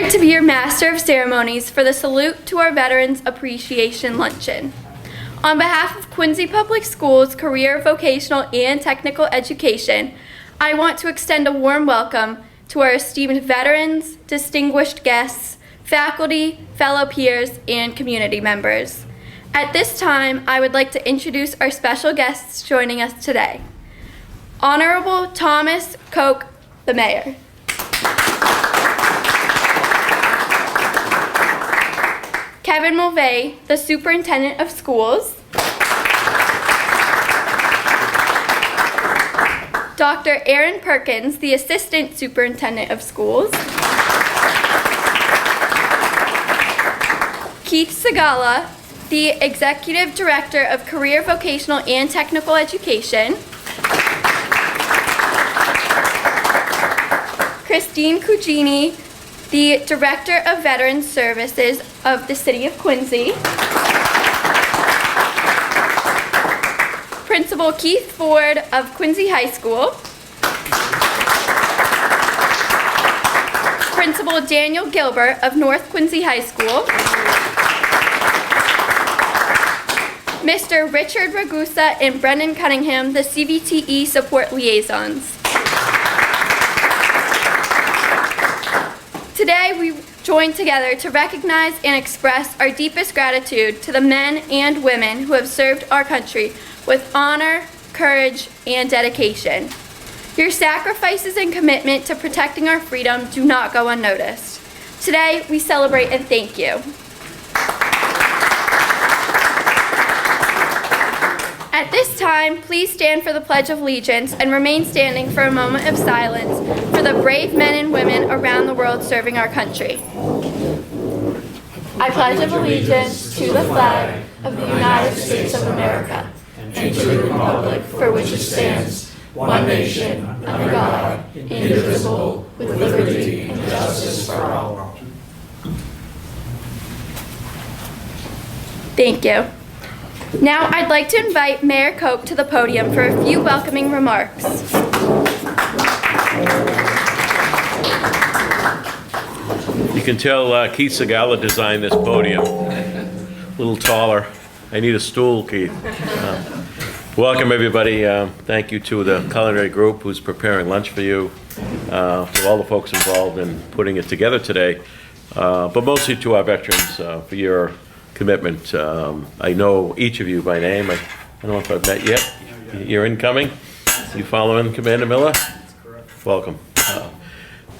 honored to be your Master of Ceremonies for the Salute to our Veterans Appreciation Luncheon. On behalf of Quincy Public Schools Career, Vocational, and Technical Education, I want to extend a warm welcome to our esteemed veterans, distinguished guests, faculty, fellow peers, and community members. At this time, I would like to introduce our special guests joining us today. Honorable Thomas Koch, the Mayor. Kevin Mulvey, the Superintendent of Schools. Dr. Aaron Perkins, the Assistant Superintendent of Schools. Keith Segala, the Executive Director of Career, Vocational, and Technical Education. Christine Cugini, the Director of Veterans Services of the City of Quincy. Principal Keith Ford of Quincy High School. Principal Daniel Gilbert of North Quincy High School. Mr. Richard Ragusa and Brendan Cunningham, the CVTE Support Liaisons. Today, we join together to recognize and express our deepest gratitude to the men and women who have served our country with honor, courage, and dedication. Your sacrifices and commitment to protecting our freedom do not go unnoticed. Today, we celebrate and thank you. At this time, please stand for the Pledge of Allegiance and remain standing for a moment of silence for the brave men and women around the world serving our country. I pledge allegiance to the flag of the United States of America and to the republic for which it stands, one nation, under God, indivisible, with liberty and justice for all. Thank you. Now I'd like to invite Mayor Koch to the podium for a few welcoming remarks. You can tell Keith Segala designed this podium. A little taller. I need a stool, Keith. Welcome, everybody. Thank you to the culinary group who's preparing lunch for you, to all the folks involved in putting it together today, but mostly to our veterans for your commitment. I know each of you by name. I don't know if I've met yet. You're incoming? You following Commander Miller? That's correct. Welcome.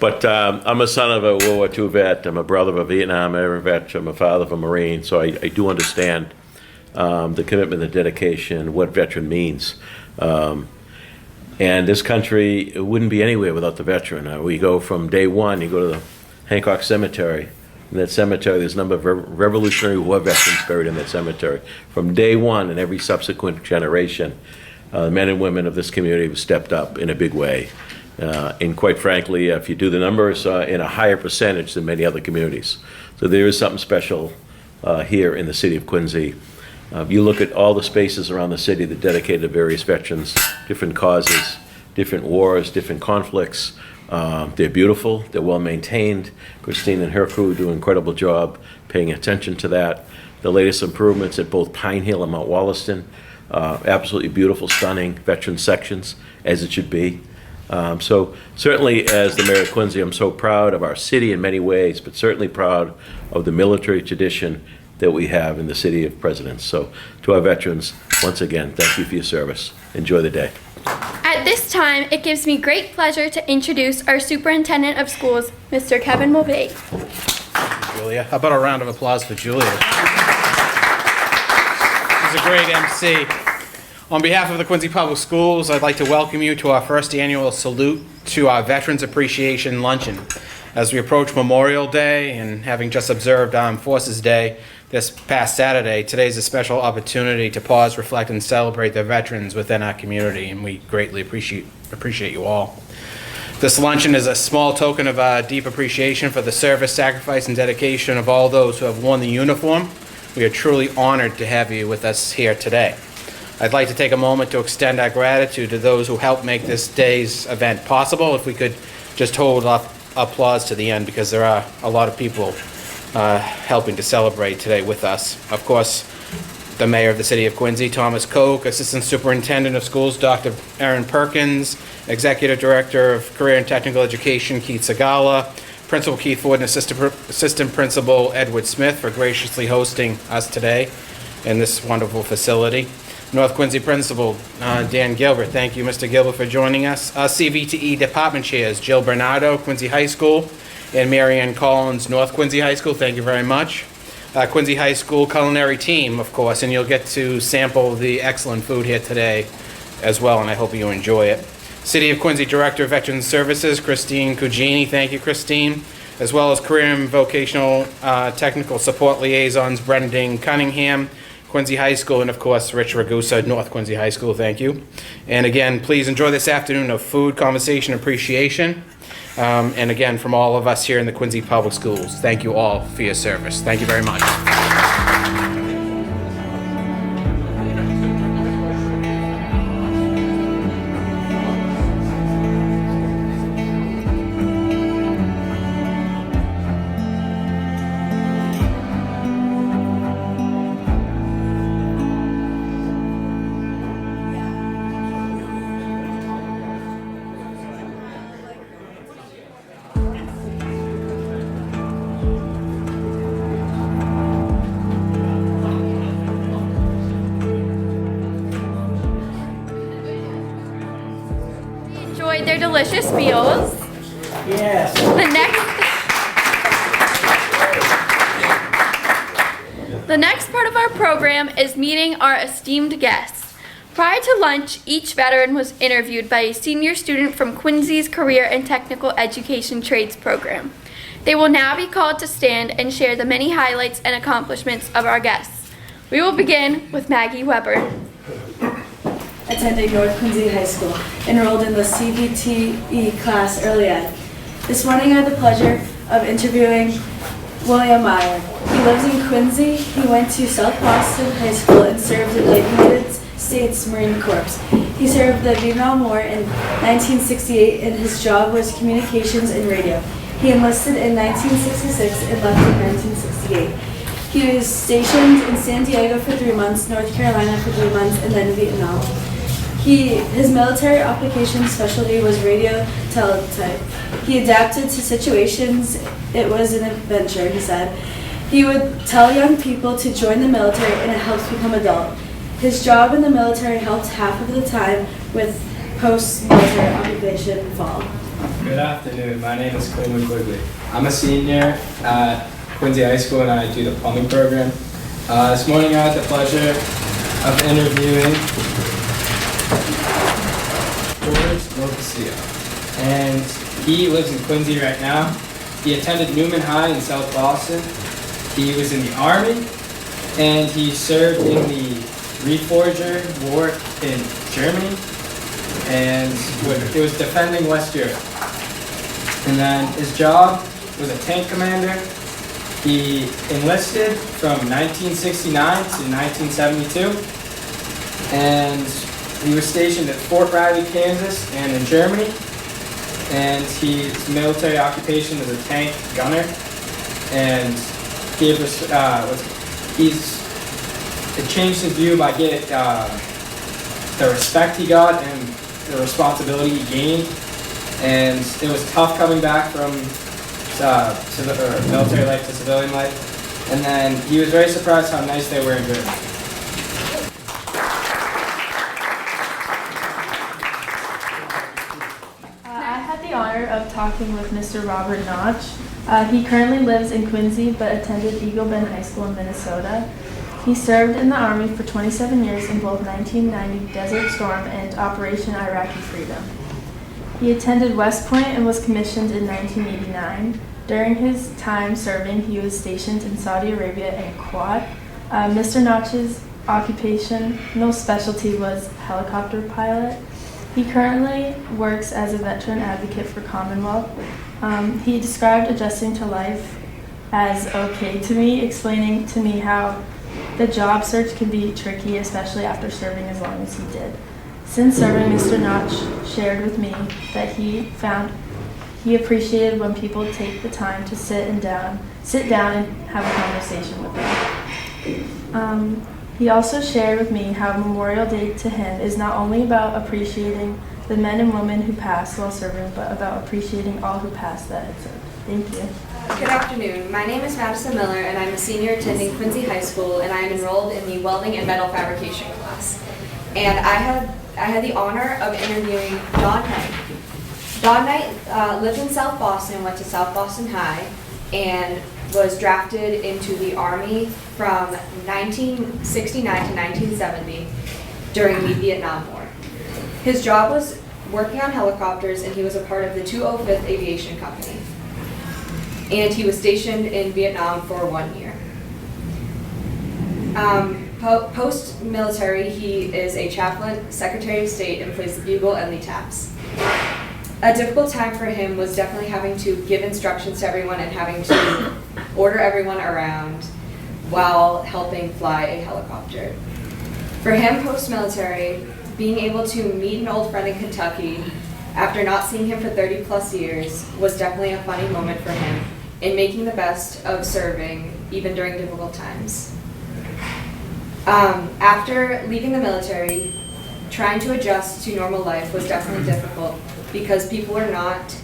But I'm a son of a World War II vet. I'm a brother of a Vietnam era vet. I'm a father of a Marine. So I do understand the commitment, the dedication, what veteran means. And this country wouldn't be anywhere without the veteran. We go from day one, you go to the Hancock Cemetery. In that cemetery, there's a number of Revolutionary War veterans buried in that cemetery. From day one and every subsequent generation, men and women of this community have stepped up in a big way. And quite frankly, if you do the numbers, in a higher percentage than many other communities. So there is something special here in the city of Quincy. You look at all the spaces around the city that are dedicated to various veterans, different causes, different wars, different conflicts. They're beautiful, they're well maintained. Christine and her crew do an incredible job paying attention to that. The latest improvements at both Pine Hill and Mount Wollaston, absolutely beautiful, stunning veteran sections, as it should be. So certainly as the Mayor of Quincy, I'm so proud of our city in many ways, but certainly proud of the military tradition that we have in the city of Presidents. So to our veterans, once again, thank you for your service. Enjoy the day. At this time, it gives me great pleasure to introduce our Superintendent of Schools, Mr. Kevin Mulvey. Julia, how about a round of applause for Julia? She's a great MC. On behalf of the Quincy Public Schools, I'd like to welcome you to our first annual salute to our Veterans Appreciation Luncheon. As we approach Memorial Day and having just observed Armed Forces Day this past Saturday, today is a special opportunity to pause, reflect, and celebrate the veterans within our community, and we greatly appreciate you all. This luncheon is a small token of our deep appreciation for the service, sacrifice, and dedication of all those who have worn the uniform. We are truly honored to have you with us here today. I'd like to take a moment to extend our gratitude to those who helped make this day's event possible. If we could just hold off applause to the end because there are a lot of people helping to celebrate today with us. Of course, the Mayor of the City of Quincy, Thomas Koch, Assistant Superintendent of Schools, Dr. Erin Perkins, Executive Director of Career and Technical Education, Keith Segala, Principal Keith Ford, and Assistant Principal Edward Smith for graciously hosting us today in this wonderful facility. North Quincy Principal Dan Gilbert, thank you, Mr. Gilbert, for joining us. CVTE Department Chairs, Jill Bernardo, Quincy High School, and Marianne Collins, North Quincy High School, thank you very much. Quincy High School culinary team, of course, and you'll get to sample the excellent food here today as well, and I hope you enjoy it. City of Quincy Director of Veterans Services, Christine Cugini, thank you, Christine, as well as Career and Vocational Technical Support Liaisons, Brendan Cunningham, Quincy High School, and of course, Rich Ragusa, North Quincy High School, thank you. And again, please enjoy this afternoon of food, conversation, appreciation. And again, from all of us here in the Quincy Public Schools, thank you all for your service. Thank you very much. Enjoyed their delicious meals. Yes. The next part of our program is meeting our esteemed guests. Prior to lunch, each veteran was interviewed by a senior student from Quincy's Career and Technical Education Trades program. They will now be called to stand and share the many highlights and accomplishments of our guests. We will begin with Maggie Weber. Attending North Quincy High School, enrolled in the CVTE class early ed. This morning I had the pleasure of interviewing William Meyer. He lives in Quincy. He went to South Boston High School and served in the United States Marine Corps. He served the Vietnam War in 1968 and his job was communications and radio. He enlisted in 1966 and left in 1968. He was stationed in San Diego for 3 months, North Carolina for 3 months, and then Vietnam. His military occupation specialty was radio teletype. He adapted to situations. It was an adventure, he said. He would tell young people to join the military and it helps become adult. His job in the military helped half of the time with post-military occupation fall. Good afternoon. My name is Clayton Quigley. I'm a senior at Quincy High School and I do the plumbing program. This morning I had the pleasure of interviewing George Lopesio, and he lives in Quincy right now. He attended Newman High in South Boston. He was in the Army, and he served in the Reforger War in Germany, and it was defending West Europe. And then his job was a tank commander. He enlisted from 1969 to 1972, and he was stationed at Fort Riley, Kansas, and in Germany. And his military occupation was a tank gunner. And it changed his view by getting the respect he got and the responsibility he gained. And it was tough coming back from military life to civilian life. And then he was very surprised how nice they were in Germany. I had the honor of talking with Mr. Robert Notch. He currently lives in Quincy but attended Eagle Bend High School in Minnesota. He served in the Army for 27 years in both 1990 Desert Storm and Operation Iraqi Freedom. He attended West Point and was commissioned in 1989. During his time serving, he was stationed in Saudi Arabia and Kuwait. Mr. Notch's occupational specialty was helicopter pilot. He currently works as a veteran advocate for Commonwealth. He described adjusting to life as okay to me, explaining to me how the job search can be tricky, especially after serving as long as he did. Since serving, Mr. Notch shared with me that he found He appreciated when people take the time to sit down and have a conversation with him. He also shared with me how Memorial Day to him is not only about appreciating the men and women who passed while serving, but about appreciating all who passed that had served. Thank you. Good afternoon. My name is Madison Miller, and I'm a senior attending Quincy High School, and I am enrolled in the welding and metal fabrication class. And I had the honor of interviewing Don Knight. Don Knight lived in South Boston, went to South Boston High, and was drafted into the Army from 1969 to 1970 during the Vietnam War. His job was working on helicopters, and he was a part of the 205th Aviation Company. And he was stationed in Vietnam for 1 year. Post-military, he is a chaplain, Secretary of State, and plays the bugle and the taps. A difficult time for him was definitely having to give instructions to everyone and having to order everyone around while helping fly a helicopter. For him, post-military, being able to meet an old friend in Kentucky after not seeing him for 30 plus years was definitely a funny moment for him in making the best of serving even during difficult times. After leaving the military, trying to adjust to normal life was definitely difficult because people were not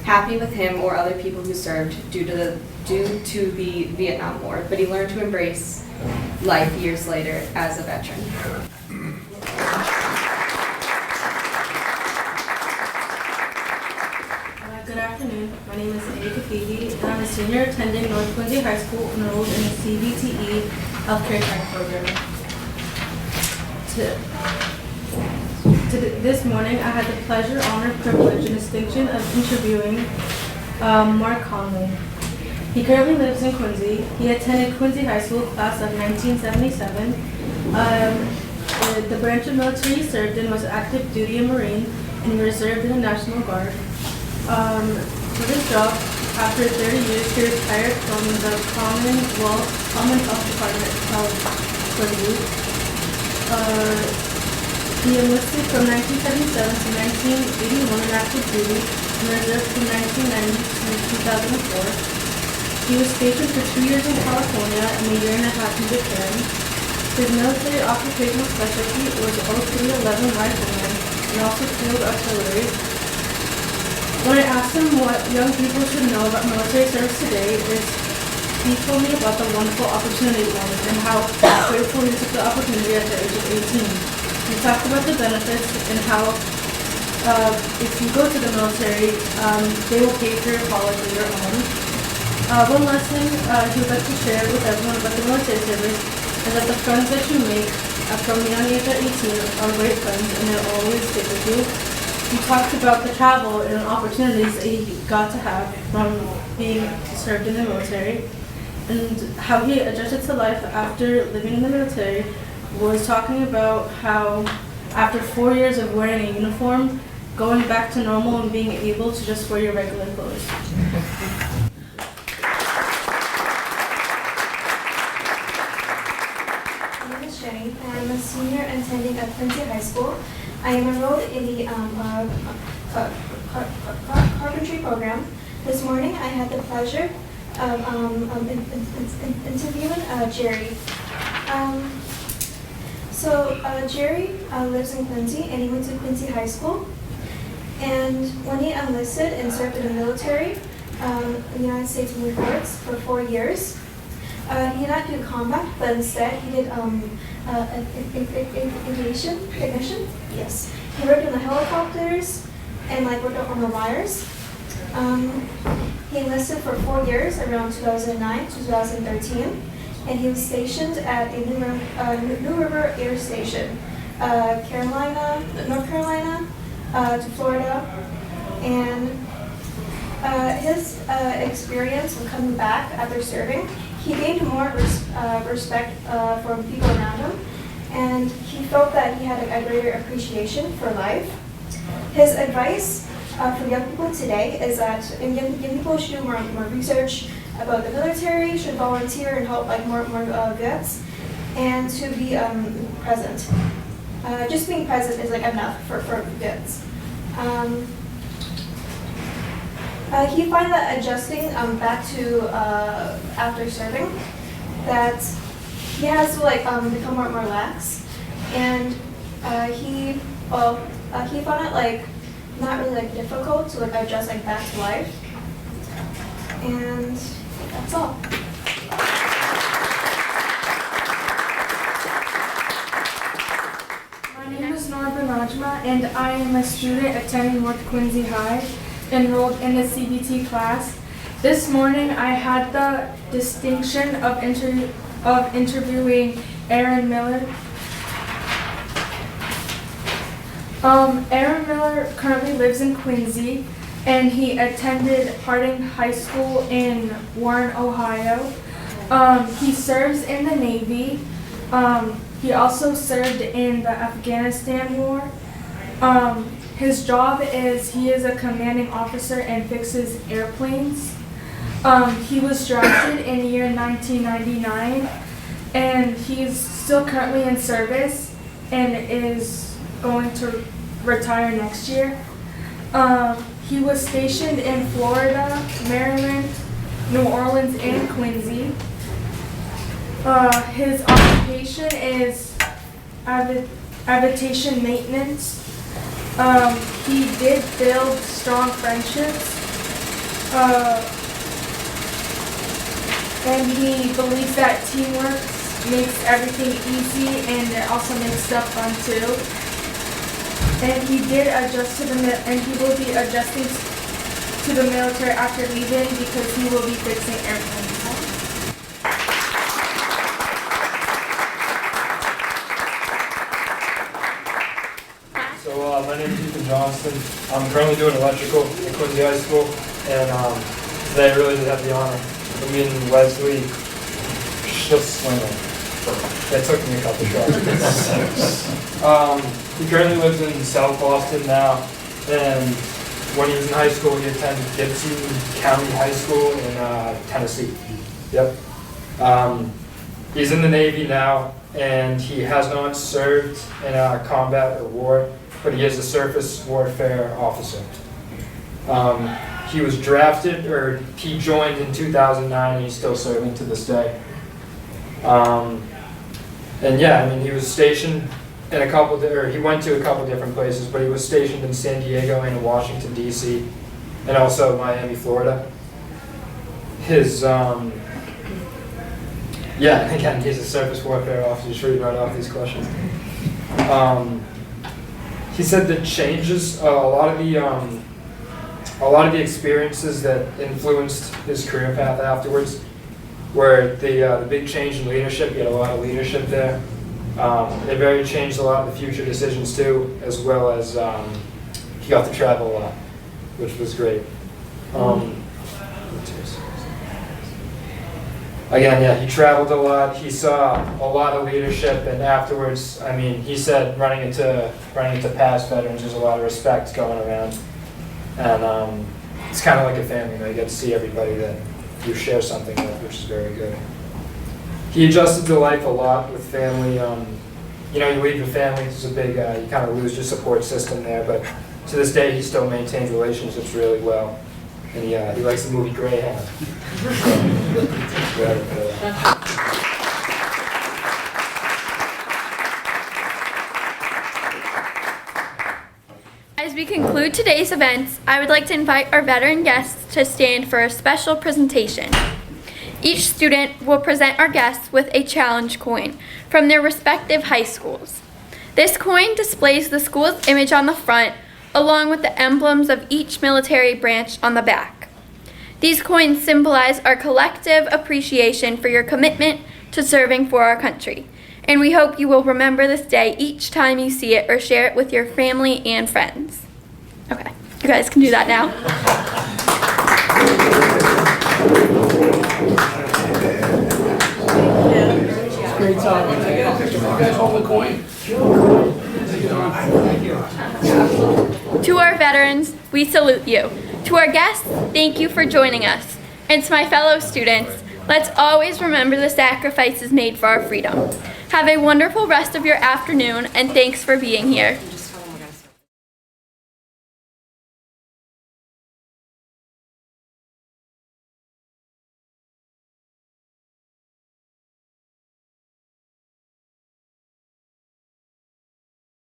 happy with him or other people who served due to the Vietnam War, but he learned to embrace life years later as a veteran. Good afternoon. My name is CTVE, and I'm a senior attending North Quincy High School, enrolled in the CVTE Healthcare Tech Program. This morning, I had the pleasure, honor, privilege, and distinction of interviewing Mark Conley. He currently lives in Quincy. He attended Quincy High School class of 1977. The branch of military he served in was active duty and Marine, and he reserved in the National Guard. For this job, after 30 years, he retired from the Commonwealth Department for Youth. He enlisted from 1977 to 1981 in active duty and reserved from 1990 to 2004. He was stationed for 2 years in California and a year and a half in Japan. His military occupational specialty was 0311 rifleman and also field artillery. When I asked him what young people should know about military service today, he told me about the wonderful opportunity it was and how grateful he took the opportunity at the age of 18. We talked about the benefits and how if you go to the military, they will pay for your college later on. One lesson he would like to share with everyone about the military service is that the friends that you make from the young age at 18 are great friends and they'll always stick with you. He talked about the travel and opportunities that he got to have from being served in the military and how he adjusted to life after living in the military. Was talking about how after 4 years of wearing a uniform, going back to normal and being able to just wear your regular clothes. My name is Jenny, and I'm a senior attending at Quincy High School. I am enrolled in the carpentry program. This morning I had the pleasure of interviewing Jerry. Jerry lives in Quincy, and he went to Quincy High School. And when he enlisted and served in the military, in the United States Marine Corps for 4 years, he did not do combat, but instead he did aviation technician. Yes, he worked in the helicopters and worked on the wires. He enlisted for 4 years, around 2009 to 2013. And he was stationed at the New River Air Station, North Carolina, to Florida. And his experience of coming back after serving, he gained more respect from people around him, and he felt that he had a greater appreciation for life. His advice for young people today is that young people should do more research about the military, should volunteer and help more vets, and to be present. Just being present is enough for vets. He finds that adjusting back to after serving, that he has to become more relaxed, and he found it not really difficult to adjust back to life, and that's all. My name is Norba Najma, and I am a student attending North Quincy High, enrolled in the CVT class. This morning I had the distinction of interviewing Aaron Miller. Aaron Miller currently lives in Quincy, and he attended Harding High School in Warren, Ohio. He serves in the Navy. He also served in the Afghanistan War. His job is he is a commanding officer and fixes airplanes. He was drafted in the year 1999, and he's still currently in service and is going to retire next year. He was stationed in Florida, Maryland, New Orleans, and Quincy. His occupation is aviation maintenance. He did build strong friendships, and he believes that teamwork makes everything easy, and it also makes stuff fun too. And he did adjust to and he will be adjusting to the military after leaving because he will be fixing airplanes. So my name is Ethan Johnston. I'm currently doing electrical at Quincy High School, and today I really did have the honor of meeting Leslie. Just swinging. It took me a couple tries. He currently lives in South Boston now, and when he was in high school, he attended Gibson County High School in Tennessee. Yep. He's in the Navy now, and he has not served in combat or war, but he is a surface warfare officer. He was drafted, or he joined in 2009, and he's still serving to this day. And yeah, I mean, he was stationed in he went to a couple different places, but he was stationed in San Diego and in Washington, D.C., and also Miami, Florida. His, yeah, again, he's a surface warfare officer. Sure you brought off these questions. He said that changes, a lot of the experiences that influenced his career path afterwards were the big change in leadership. He had a lot of leadership there. It very changed a lot of the future decisions too, as well as he got to travel a lot, which was great. Again, yeah, he traveled a lot. He saw a lot of leadership, and afterwards, I mean, he said running into past veterans, there's a lot of respect going around, and it's kind of like a family. You know, you get to see everybody that you share something with, which is very good. He adjusted to life a lot with family. You know, you leave your family, it's a big, you kind of lose your support system there, but to this day, he still maintains relationships really well. And he likes the movie Greyhound. As we conclude today's events, I would like to invite our veteran guests to stand for a special presentation. Each student will present our guests with a challenge coin from their respective high schools. This coin displays the school's image on the front, along with the emblems of each military branch on the back. These coins symbolize our collective appreciation for your commitment to serving for our country, and we hope you will remember this day each time you see it or share it with your family and friends. Okay, you guys can do that now. Great job. You guys hold the coin. To our veterans, we salute you. To our guests, thank you for joining us. And to my fellow students, let's always remember the sacrifices made for our freedom. Have a wonderful rest of your afternoon, and thanks for being here.